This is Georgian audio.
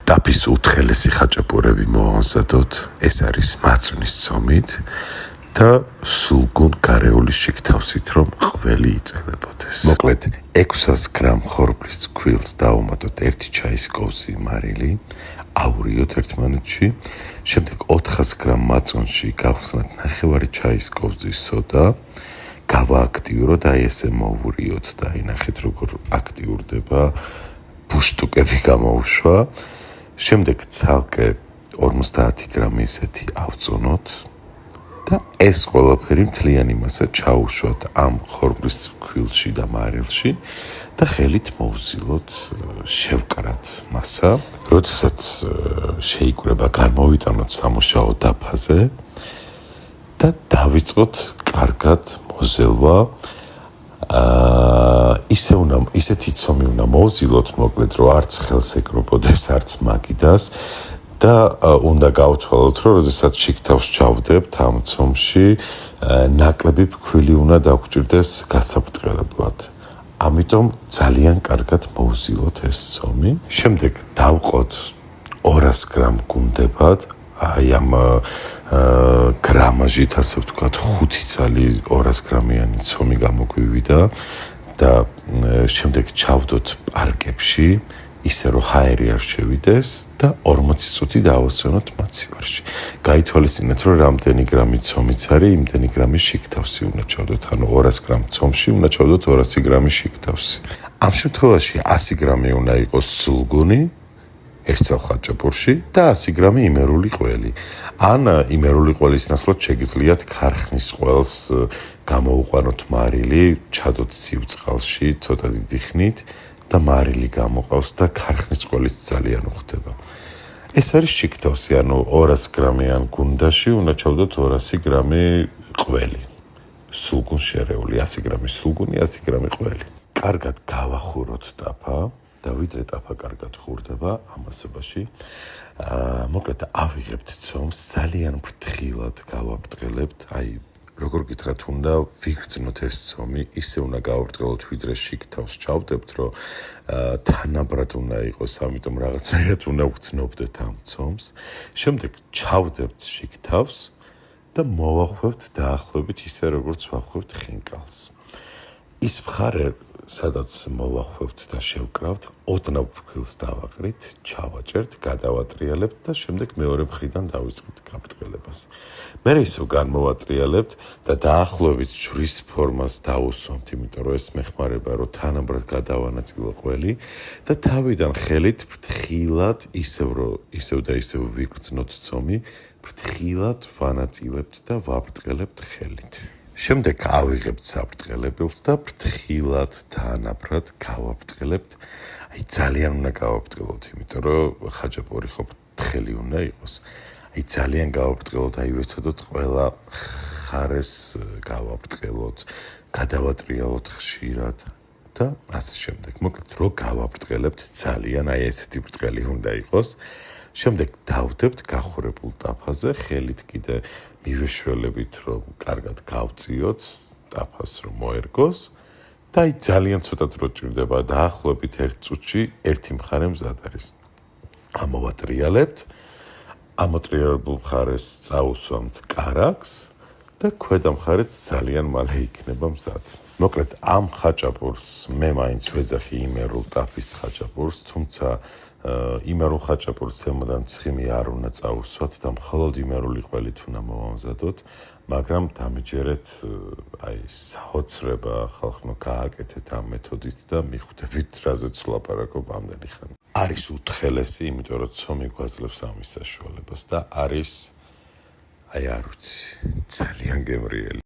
ტაფის უთხელესი ხაჭაპურები მოვამზადოთ, ეს არის მაწვნის ცომით და სულგუნ გარეული შიგთავსით, რომ ყველი იწელებოდეს. მოკლედ 600 გრამ ხორბლის ქვილს დავუმატოთ 1 ჩაის კოვზი მარილი, აურიოთ ერთმანეთში, შემდეგ 400 გრამ მაწვანში გავხსნათ 1/2 ჩაის კოვზი სოდა, გავააქტიუროთ, აი ესე მოვურიოთ და ინახეთ როგორ აქტიურდება, ბუშტუკები გამოუშვა. შემდეგ ცალკე 50 გრამი ისეთი ავწუნოთ და ეს ყველაფერი მთლიანი მასა ჩაუშვათ ამ ხორბლის ქვილში და მარილში და ხელით მოვზილოთ, შევკრათ მასა. როდესაც შეიკვრება, გამოვიტანოთ სამუშაო დაფაზე და დავიწყოთ კარგად მოზელვა. ისეთი ცომი უნდა მოვზილოთ, მოკლედ, რომ არც ხელს ეკროპოდეს, არც მაგიდას და უნდა გავთვალოთ, რომ როდესაც შიგთავს ჩავდებთ ამ ცომში, ნაკლები ფქვილი უნდა დაგჭირდეს გასაბრტყელებლად. ამიტომ ძალიან კარგად მოვზილოთ ეს ცომი. შემდეგ დავყოთ 200 გრამ გუნდებად, აი ამ გრამაჟით, ასე ვთქვათ, 5 წალი 200 გრამიანი ცომი გამოგვივიდა და შემდეგ ჩავდოთ პარკებში, ისე რომ ჰაერი არ შევიდეს და 40 წუთი დავასვენოთ მაცივარში. გაითვალისწინეთ, რომ რამდენი გრამი ცომიც არის, იმდენი გრამი შიგთავსი უნდა ჩავდოთ, ანუ 200 გრამ ცომში უნდა ჩავდოთ 200 გრამი შიგთავსი. ამ შემთხვევაში 100 გრამი უნდა იყოს სულგუნი ერთ წელ ხაჭაპურში და 100 გრამი იმერული ყველი. ან იმერული ყველის ნაცვლად შეგიძლიათ ქარხნის ყველს გამოუყანოთ მარილი, ჩადოთ ცივ წყალში ცოტა დიდი ხნით და მარილი გამოყავს და ქარხნის ყველიც ძალიან უხდება. ეს არის შიგთავსი, ანუ 200 გრამიან გუნდაში უნდა ჩავდოთ 200 გრამი ყველი. სულგუნ შერეული, 100 გრამი სულგუნი, 100 გრამი ყველი. კარგად გავახუროთ ტაფა. და ვიდრე ტაფა კარგად ხურდება ამასობაში, მოკლედ ავიღებთ ცომს, ძალიან ფრთხილად გავაბრტყელებთ, აი როგორ გითხრათ, უნდა ვიგრძნოთ ეს ცომი, ისე უნდა გავაბრტყელოთ, ვიდრე შიგთავს ჩავდებთ, რომ თანაბრად უნდა იყოს, ამიტომ რაღაცნაირად უნდა ვგრძნობდეთ ამ ცომს. შემდეგ ჩავდებთ შიგთავს და მოვახვევთ დაახლოებით ისე, როგორც ვახვევთ ხინკალს. ის მხარე სადაც მოვახვევთ და შევკრავთ, ოდნავ ფქვილს დავაყრით, ჩავაჭერთ, გადავატრიალებთ და შემდეგ მეორე მხრიდან დავიწყებთ გაბრტყელებას. მე ისევ განმოვატრიალებთ და დაახლოებით ჯვრის ფორმას დავუსვამთ, იმიტომ რომ ეს მეხმარება, რომ თანაბრად გადავანაწილო ყველი და თავიდან ხელით ფრთხილად, ისევ და ისევ ვიგრძნოთ ცომი, ფრთხილად ვანაწილებთ და ვაბრტყელებთ ხელით. შემდეგ ავიღებთ საბრტყელებელს და ფრთხილად თანაბრად გავაბრტყელებთ. აი ძალიან უნდა გავაბრტყელოთ, იმიტომ რომ ხაჭაპური ხო თხელი უნდა იყოს. აი ძალიან გავაბრტყელოთ, აი ვეცადოთ ყველა ხარეს გავაბრტყელოთ, გადავატრიალოთ ხშირად და ასე შემდეგ. მოკლედ რო გავაბრტყელებთ ძალიან, აი ესეთი ბრტყელი უნდა იყოს. შემდეგ დავდებთ გახურებულ ტაფაზე, ხელით კიდე მივეშველებით, რომ კარგად გავწიოთ ტაფას, რომ მოერგოს და აი ძალიან ცოტა დრო ჭირდება, დაახლოებით 1 წუთში ერთი მხარე მზად არის. ამოვატრიალებთ, ამოტრიალებულ მხარეს წაუსვამთ კარაქს და ქვედა მხარეც ძალიან მალე იქნება მზად. მოკლედ ამ ხაჭაპურს მე მაინც ვეძახი იმერულ ტაფის ხაჭაპურს, თუმცა იმერულ ხაჭაპურს ზემოდან ცხიმი არ უნდა წაუსვათ და მხოლოდ იმერული ყველით უნდა მოვამზადოთ, მაგრამ დამიჯერეთ, აი საოცრება ხალხმა გააკეთეთ ამ მეთოდით და მიხვდებით, რაზეც ვლაპარაკობ ამდენი ხანი. არის უთხელესი, იმიტომ რომ ცომი გვაძლევს ამის საშუალებას და არის, აი არ ვიცი, ძალიან გემრიელი.